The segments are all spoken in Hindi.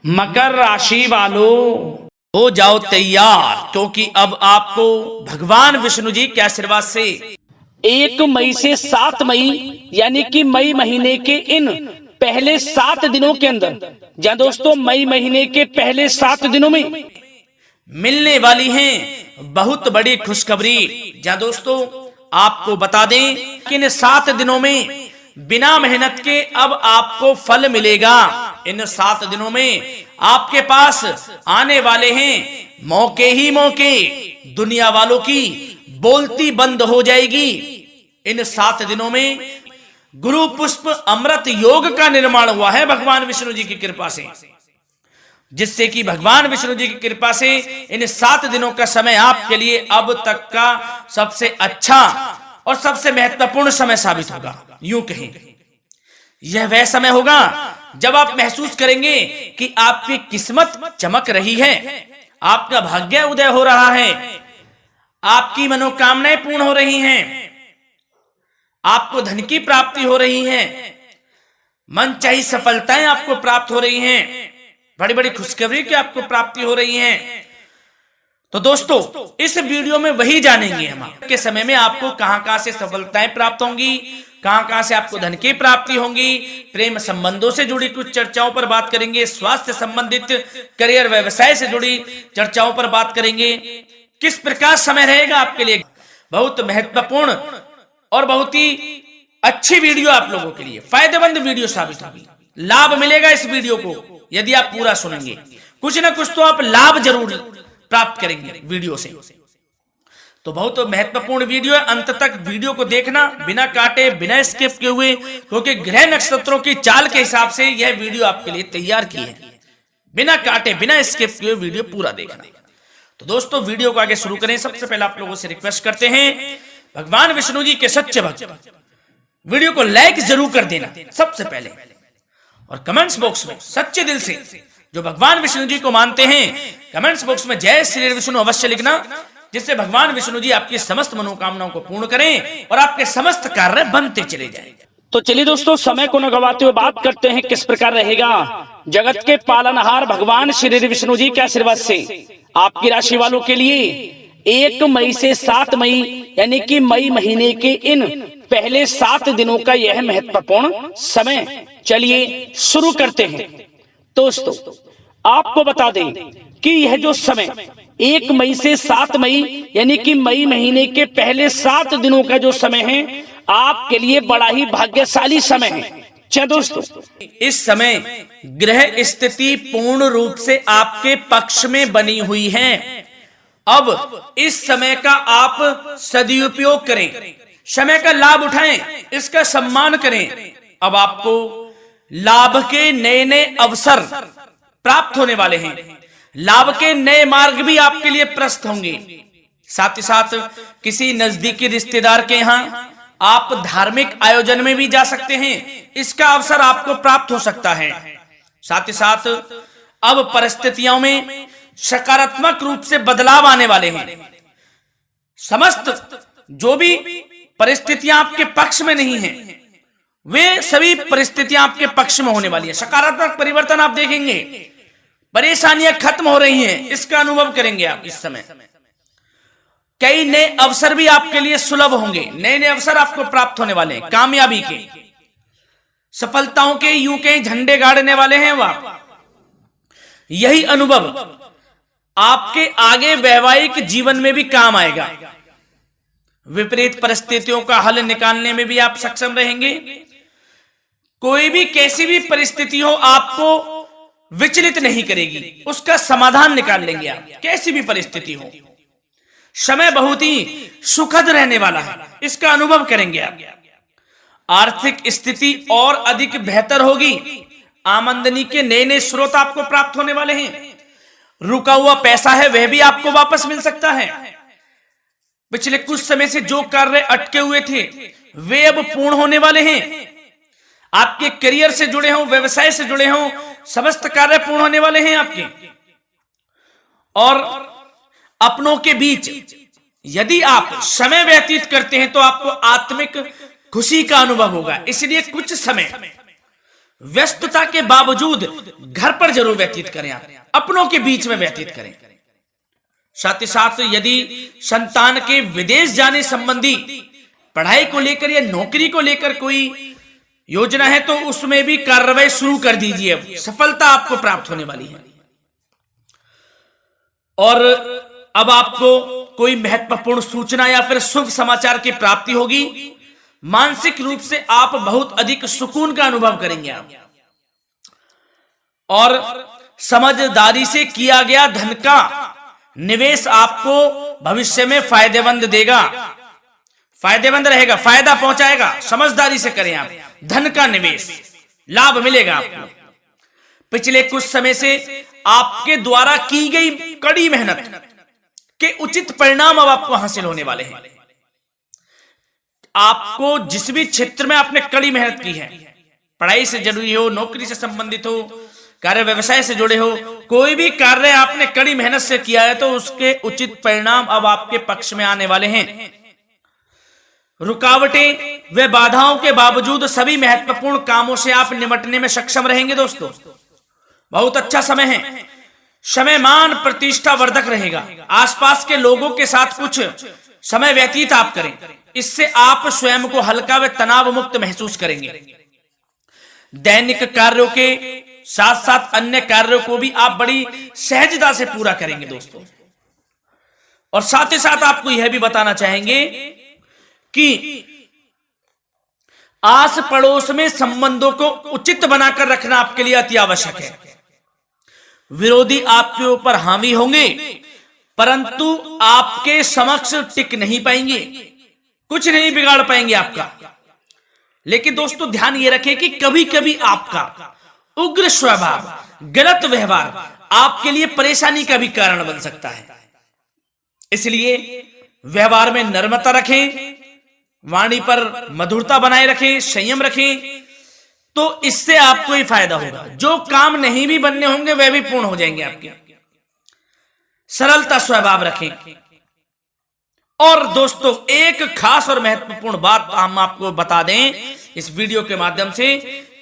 मकर राशि वालों हो जाओ तैयार, क्योंकि अब आपको भगवान विष्णु जी के आशीर्वाद से 1 मई से 7 मई यानी कि मई महीने के इन पहले 7 दिनों के अंदर, जहां दोस्तों मई महीने के पहले 7 दिनों में मिलने वाली हैं बहुत बड़ी खुशखबरी। जहां दोस्तों आपको बता दें कि इन 7 दिनों में बिना मेहनत के अब आपको फल मिलेगा। इन 7 दिनों में आपके पास आने वाले हैं मौके ही मौके, दुनिया वालों की बोलती बंद हो जाएगी। इन 7 दिनों में गुरु पुष्प अमृत योग का निर्माण हुआ है भगवान विष्णु जी की कृपा से, जिससे कि भगवान विष्णु जी की कृपा से इन 7 दिनों का समय आपके लिए अब तक का सबसे अच्छा और सबसे महत्वपूर्ण समय साबित होगा। यूं कहें यह वह समय होगा जब आप महसूस करेंगे कि आपकी किस्मत चमक रही है, आपका भाग्य उदय हो रहा है, आपकी मनोकामनाएं पूर्ण हो रही हैं, आपको धन की प्राप्ति हो रही है, मनचाही सफलताएं आपको प्राप्त हो रही हैं, बड़ी बड़ी खुशखबरी की आपको प्राप्ति हो रही है। तो दोस्तों इस वीडियो में वही जानेंगे हम के समय में आपको कहां से सफलताएं प्राप्त होंगी, कहां से आपको धन की प्राप्ति होंगी, प्रेम संबंधों से जुड़ी कुछ चर्चाओं पर बात करेंगे, स्वास्थ्य संबंधित करियर व्यवसाय से जुड़ी चर्चाओं पर बात करेंगे। किस प्रकार समय रहेगा आपके लिए, बहुत महत्वपूर्ण और बहुत ही अच्छी वीडियो आप लोगों के लिए फायदेमंद वीडियो साबित होगी। लाभ मिलेगा इस वीडियो को यदि आप पूरा सुनेंगे, कुछ ना कुछ तो आप लाभ जरूर प्राप्त करेंगे वीडियो से। तो बहुत महत्वपूर्ण वीडियो है, अंत तक वीडियो को देखना बिना काटे बिना स्किप किए हुए, क्योंकि ग्रह नक्षत्रों की चाल के हिसाब से यह वीडियो आपके लिए तैयार की है। बिना काटे बिना स्किप किए वीडियो पूरा देखना। तो दोस्तों वीडियो को आगे शुरू करें, सबसे पहले आप लोगों से रिक्वेस्ट करते हैं भगवान विष्णु जी के सच्चे भक्त वीडियो को लाइक जरूर कर देना सबसे पहले, और कमेंट्स बॉक्स में सच्चे दिल से जो भगवान विष्णु जी को मानते हैं कमेंट्स बॉक्स में जय श्री विष्णु अवश्य लिखना, जिससे भगवान विष्णु जी आपकी समस्त मनोकामनाओं को पूर्ण करें और आपके समस्त कार्य बनते चले जाएं। तो चलिए दोस्तों समय को न गवाते हुए बात करते हैं किस प्रकार रहेगा जगत के पालनहार भगवान श्री विष्णु जी के आशीर्वाद से आपकी राशि वालों के लिए 1 मई से 7 मई यानी कि मई महीने के इन पहले 7 दिनों का यह महत्वपूर्ण समय। चलिए शुरू करते हैं। दोस्तों आपको बता दें कि यह जो समय 1 मई से 7 मई यानी कि मई महीने के पहले 7 दिनों का जो समय है आपके लिए बड़ा ही भाग्यशाली समय है। क्या दोस्तों इस समय ग्रह स्थिति पूर्ण रूप से आपके पक्ष में बनी हुई है। अब इस समय का आप सदुपयोग करें, समय का लाभ उठाएं, इसका सम्मान करें। अब आपको लाभ के नए नए अवसर प्राप्त होने वाले हैं, लाभ के नए मार्ग भी आपके लिए प्रशस्त होंगे। साथ ही साथ किसी नजदीकी रिश्तेदार के यहाँ आप धार्मिक आयोजन में भी जा सकते हैं, इसका अवसर आपको प्राप्त हो सकता है। साथ ही साथ अब परिस्थितियों में सकारात्मक रूप से बदलाव आने वाले हैं। समस्त जो भी परिस्थितियां आपके पक्ष में नहीं हैं, वे सभी परिस्थितियां आपके पक्ष में होने वाली है। सकारात्मक परिवर्तन आप देखेंगे, परेशानियां खत्म हो रही हैं, इसका अनुभव करेंगे आप इस समय। कई नए अवसर भी आपके लिए सुलभ होंगे, नए नए अवसर आपको प्राप्त होने वाले हैं, कामयाबी के, सफलताओं के, यूं के झंडे गाड़ने वाले हैं वह। यही अनुभव आपके आगे वैवाहिक जीवन में भी काम आएगा। विपरीत परिस्थितियों का हल निकालने में भी आप सक्षम रहेंगे। कोई भी कैसी भी परिस्थिति हो आपको विचलित नहीं करेगी, उसका समाधान निकाल लेंगे आप, कैसी भी परिस्थिति हो। समय बहुत ही सुखद रहने वाला है, इसका अनुभव करेंगे आप। आर्थिक स्थिति और अधिक बेहतर होगी, आमदनी के नए नए स्रोत आपको प्राप्त होने वाले हैं। रुका हुआ पैसा है वह भी आपको वापस मिल सकता है। पिछले कुछ समय से जो कार्य अटके हुए थे वे अब पूर्ण होने वाले हैं। आपके करियर से जुड़े हों, व्यवसाय से जुड़े हों, समस्त कार्य पूर्ण होने वाले हैं आपके। और अपनों के बीच यदि आप समय व्यतीत करते हैं तो आपको आत्मिक खुशी का अनुभव होगा। इसलिए कुछ समय व्यस्तता के बावजूद घर पर जरूर व्यतीत करें, आप अपनों के बीच में व्यतीत करें। साथ ही साथ यदि संतान के विदेश जाने संबंधी पढ़ाई को लेकर या नौकरी को लेकर कोई योजना है तो उसमें भी कार्रवाई शुरू कर दीजिए, अब सफलता आपको प्राप्त होने वाली है। और अब आपको कोई महत्वपूर्ण सूचना या फिर शुभ समाचार की प्राप्ति होगी। मानसिक रूप से आप बहुत अधिक सुकून का अनुभव करेंगे आप, और समझदारी से किया गया धन का निवेश आपको भविष्य में फायदेमंद देगा, फायदेमंद रहेगा, फायदा पहुंचाएगा। समझदारी से करें आप, धन का निवेश, लाभ मिलेगा आपको। पिछले कुछ समय से आपके द्वारा की गई कड़ी मेहनत के उचित परिणाम अब आपको हासिल होने वाले हैं। आपको जिस भी क्षेत्र में आपने कड़ी मेहनत की है, पढ़ाई से जुड़ी हो, नौकरी से संबंधित हो, कार्य व्यवसाय से जुड़े हो, कोई भी कार्य आपने कड़ी मेहनत से किया है तो उसके उचित परिणाम अब आपके पक्ष में आने वाले हैं। रुकावटें व बाधाओं के बावजूद सभी महत्वपूर्ण कामों से आप निपटने में सक्षम रहेंगे। दोस्तों बहुत अच्छा समय है, समय मान प्रतिष्ठा वर्धक रहेगा। आसपास के लोगों के साथ कुछ समय व्यतीत आप करें, इससे आप स्वयं को हल्का व तनाव मुक्त महसूस करेंगे। दैनिक कार्यों के साथ साथ अन्य कार्यों को भी आप बड़ी सहजता से पूरा करेंगे दोस्तों। और साथ ही साथ आपको यह भी बताना चाहेंगे कि आस पड़ोस में संबंधों को उचित बनाकर रखना आपके लिए अति आवश्यक है। विरोधी आपके ऊपर हावी होंगे परंतु आपके समक्ष टिक नहीं पाएंगे, कुछ नहीं बिगाड़ पाएंगे आपका। लेकिन दोस्तों ध्यान ये रखें कि कभी कभी आपका उग्र स्वभाव, गलत व्यवहार आपके लिए परेशानी का भी कारण बन सकता है। इसलिए व्यवहार में नम्रता रखें, वाणी पर मधुरता बनाए रखें, संयम रखें, तो इससे आपको ही फायदा होगा। जो काम नहीं भी बनने होंगे वह भी पूर्ण हो जाएंगे आपके। सरलता स्वभाव रखें। और दोस्तों एक खास और महत्वपूर्ण बात हम आपको बता दें इस वीडियो के माध्यम से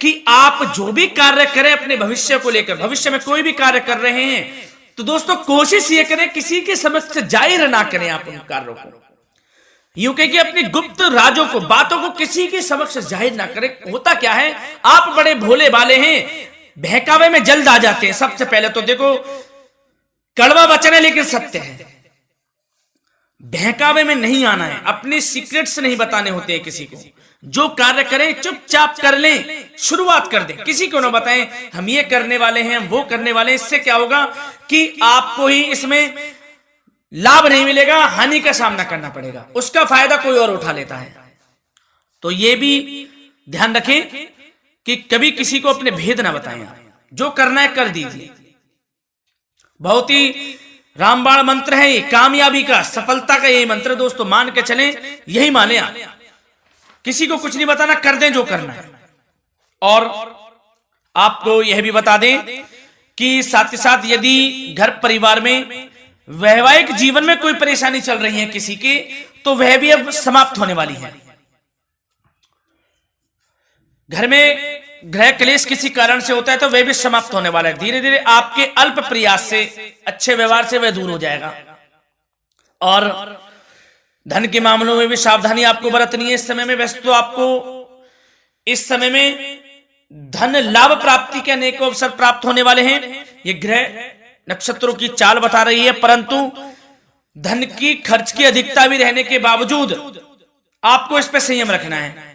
कि आप जो भी कार्य करें अपने भविष्य को लेकर, भविष्य में कोई भी कार्य कर रहे हैं तो दोस्तों कोशिश ये करें किसी के समक्ष जाहिर ना करें आप उन कार्यों को। यूं कह कि अपनी गुप्त राजों को, बातों को किसी के समक्ष जाहिर ना करें। होता क्या है, आप बड़े भोले भाले हैं, बहकावे में जल्द आ जाते हैं। सबसे पहले तो देखो कड़वा वचन है लेकिन सत्य है, बहकावे में नहीं आना है, अपने सीक्रेट्स नहीं बताने होते हैं किसी को। जो कार्य करें चुपचाप कर लें, शुरुआत कर दें, किसी को ना बताएं हम ये करने वाले हैं, वो करने वाले हैं। इससे क्या होगा कि आपको ही इसमें लाभ नहीं मिलेगा, हानि का सामना करना पड़ेगा, उसका फायदा कोई और उठा लेता है। तो ये भी ध्यान रखें कि कभी किसी को अपने भेद ना बताएं, जो करना है कर दीजिए। बहुत ही रामबाण मंत्र है ये, कामयाबी का, सफलता का यही मंत्र दोस्तों, मान के चलें, यही माने आप। किसी को कुछ नहीं बताना, कर दें जो करना है। और आपको यह भी बता दें कि साथ ही साथ यदि घर परिवार में वैवाहिक जीवन में कोई परेशानी चल रही है किसी की, तो वह भी अब समाप्त होने वाली है। घर में गृह क्लेश किसी कारण से होता है तो वह भी समाप्त होने वाला है। धीरे धीरे आपके अल्प प्रयास से, अच्छे व्यवहार से वह दूर हो जाएगा। और धन के मामलों में भी सावधानी आपको बरतनी है इस समय में। वैसे तो आपको इस समय में धन लाभ प्राप्ति के अनेक अवसर प्राप्त होने वाले हैं, ये ग्रह नक्षत्रों की चाल बता रही है। परंतु धन की खर्च की अधिकता भी रहने के बावजूद आपको इस पर संयम रखना है।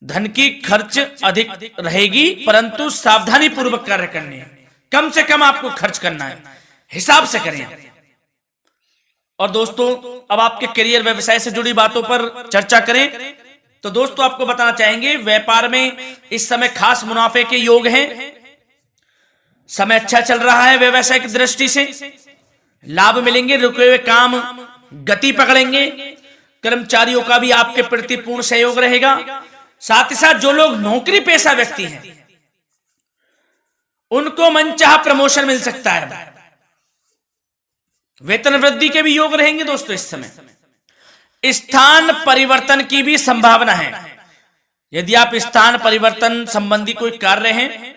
धन की खर्च अधिक रहेगी परंतु सावधानी पूर्वक कार्य करने हैं, कम से कम आपको खर्च करना है, हिसाब से करें। और दोस्तों अब आपके करियर व्यवसाय से जुड़ी बातों पर चर्चा करें तो दोस्तों आपको बताना चाहेंगे व्यापार में इस समय खास मुनाफे के योग हैं। समय अच्छा चल रहा है, व्यवसाय की दृष्टि से लाभ मिलेंगे, रुके हुए काम गति पकड़ेंगे, कर्मचारियों का भी आपके प्रति पूर्ण सहयोग रहेगा। साथ ही साथ जो लोग नौकरी पेशा व्यक्ति हैं उनको मनचाहा प्रमोशन मिल सकता है, वेतन वृद्धि के भी योग रहेंगे दोस्तों। इस समय स्थान परिवर्तन की भी संभावना है, यदि आप स्थान परिवर्तन संबंधी कोई कार्य हैं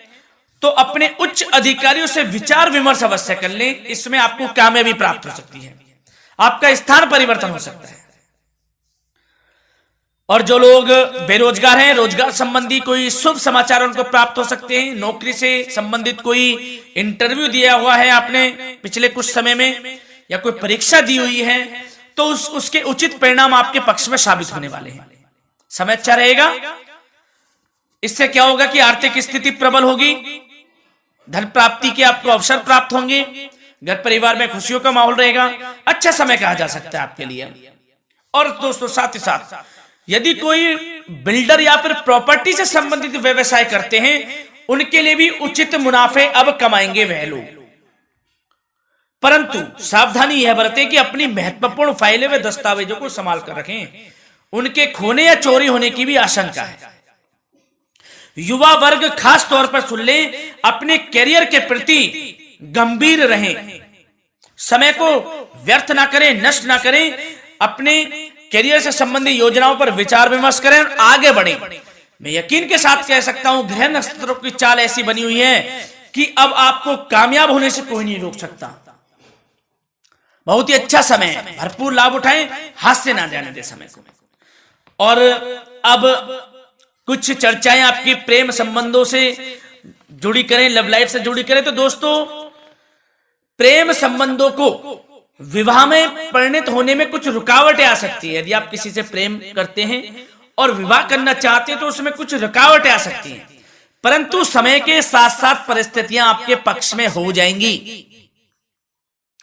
तो अपने उच्च अधिकारियों से विचार विमर्श अवश्य कर लें, इसमें आपको कामयाबी प्राप्त हो सकती है, आपका स्थान परिवर्तन हो सकता है। और जो लोग बेरोजगार हैं, रोजगार संबंधी कोई शुभ समाचार उनको प्राप्त हो सकते हैं। नौकरी से संबंधित कोई इंटरव्यू दिया हुआ है आपने पिछले कुछ समय में, या कोई परीक्षा दी हुई है, तो उसके उचित परिणाम आपके पक्ष में साबित होने वाले हैं। समय अच्छा रहेगा। इससे क्या होगा कि आर्थिक स्थिति प्रबल होगी, धन प्राप्ति के आपको अवसर प्राप्त होंगे, घर परिवार में खुशियों का माहौल रहेगा। अच्छा समय कहा जा सकता है आपके लिए। और दोस्तों साथ ही साथ यदि कोई बिल्डर या फिर प्रॉपर्टी से संबंधित व्यवसाय करते हैं, उनके लिए भी उचित मुनाफे अब कमाएंगे वह लोग। परंतु सावधानी यह बरतें कि अपनी महत्वपूर्ण फाइलें व दस्तावेजों को संभाल कर रखें, उनके खोने या चोरी होने की भी आशंका है। युवा वर्ग खास तौर पर सुन लें, अपने करियर के प्रति गंभीर रहें, समय को व्यर्थ ना करें, नष्ट ना करें, अपने करियर से संबंधित योजनाओं पर विचार विमर्श करें और आगे बढ़ें। मैं यकीन के साथ कह सकता हूं, ग्रह नक्षत्रों की चाल ऐसी बनी हुई है कि अब आपको कामयाब होने से कोई नहीं रोक सकता। बहुत ही अच्छा समय है, भरपूर लाभ उठाएं, हाथ से ना जाने दे समय को। और अब कुछ चर्चाएं आपकी प्रेम संबंधों से जुड़ी करें, लव लाइफ से जुड़ी करें। तो दोस्तों प्रेम संबंधों को विवाह में परिणत होने में कुछ रुकावटें आ सकती है। यदि आप किसी से प्रेम करते हैं और विवाह करना चाहते हैं तो उसमें कुछ रुकावटें आ सकती हैं, परंतु समय के साथ साथ परिस्थितियां आपके पक्ष में हो जाएंगी।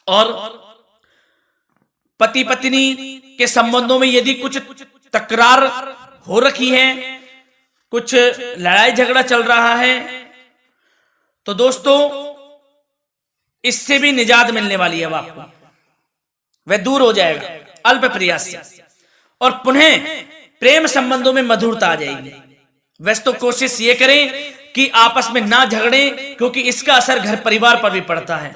और पति पत्नी के संबंधों में यदि कुछ तकरार हो रखी है, कुछ लड़ाई झगड़ा चल रहा है, तो दोस्तों इससे भी निजात मिलने वाली है। अब आपको वह दूर हो जाएगा अल्प प्रयास से, और पुनः प्रेम संबंधों में मधुरता आ जाएगी। वैसे तो कोशिश ये करें कि आपस में ना झगड़े, क्योंकि इसका असर घर परिवार पर भी पड़ता है।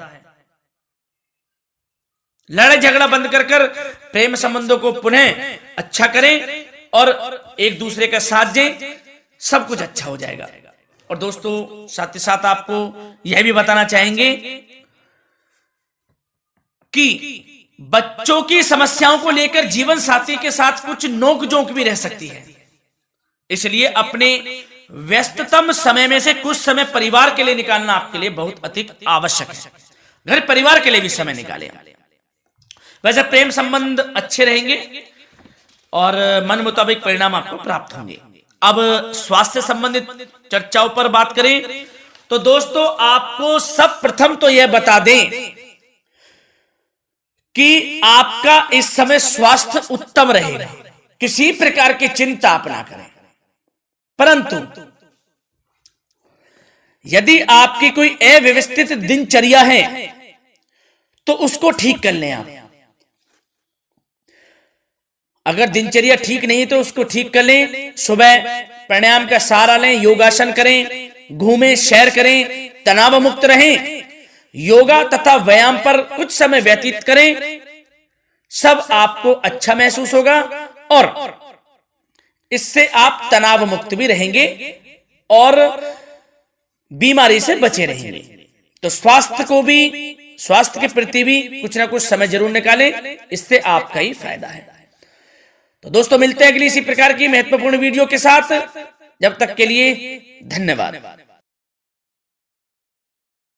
लड़ाई झगड़ा बंद कर प्रेम संबंधों को पुनः अच्छा करें और एक दूसरे का साथ दें, सब कुछ अच्छा हो जाएगा। और दोस्तों साथ ही साथ आपको यह भी बताना चाहेंगे कि बच्चों की समस्याओं को लेकर जीवन साथी के साथ कुछ नोकझोंक भी रह सकती है, इसलिए अपने व्यस्ततम समय में से कुछ समय परिवार के लिए निकालना आपके लिए बहुत अधिक आवश्यक है। घर परिवार के लिए भी समय निकालें। वैसे प्रेम संबंध अच्छे रहेंगे और मन मुताबिक परिणाम आपको प्राप्त होंगे। अब स्वास्थ्य संबंधित चर्चाओं पर बात करें तो दोस्तों आपको सब प्रथम तो यह बता दें कि आपका इस समय स्वास्थ्य उत्तम रहेगा, किसी प्रकार की चिंता आप ना करें। परंतु यदि आपकी कोई अव्यवस्थित दिनचर्या है तो उसको ठीक कर लें आप। अगर दिनचर्या ठीक नहीं तो उसको ठीक कर लें। सुबह प्राणायाम का सहारा लें, योगासन करें, घूमें, सैर करें, तनाव मुक्त रहें, योगा तथा व्यायाम पर कुछ समय व्यतीत करें। सब आपको अच्छा महसूस होगा और इससे आप तनाव मुक्त भी रहेंगे और बीमारी से बचे रहेंगे। तो स्वास्थ्य के प्रति भी कुछ ना कुछ समय जरूर निकालें, इससे आपका ही फायदा है। तो दोस्तों मिलते हैं अगली इसी प्रकार की महत्वपूर्ण वीडियो के साथ। जब तक के लिए धन्यवाद।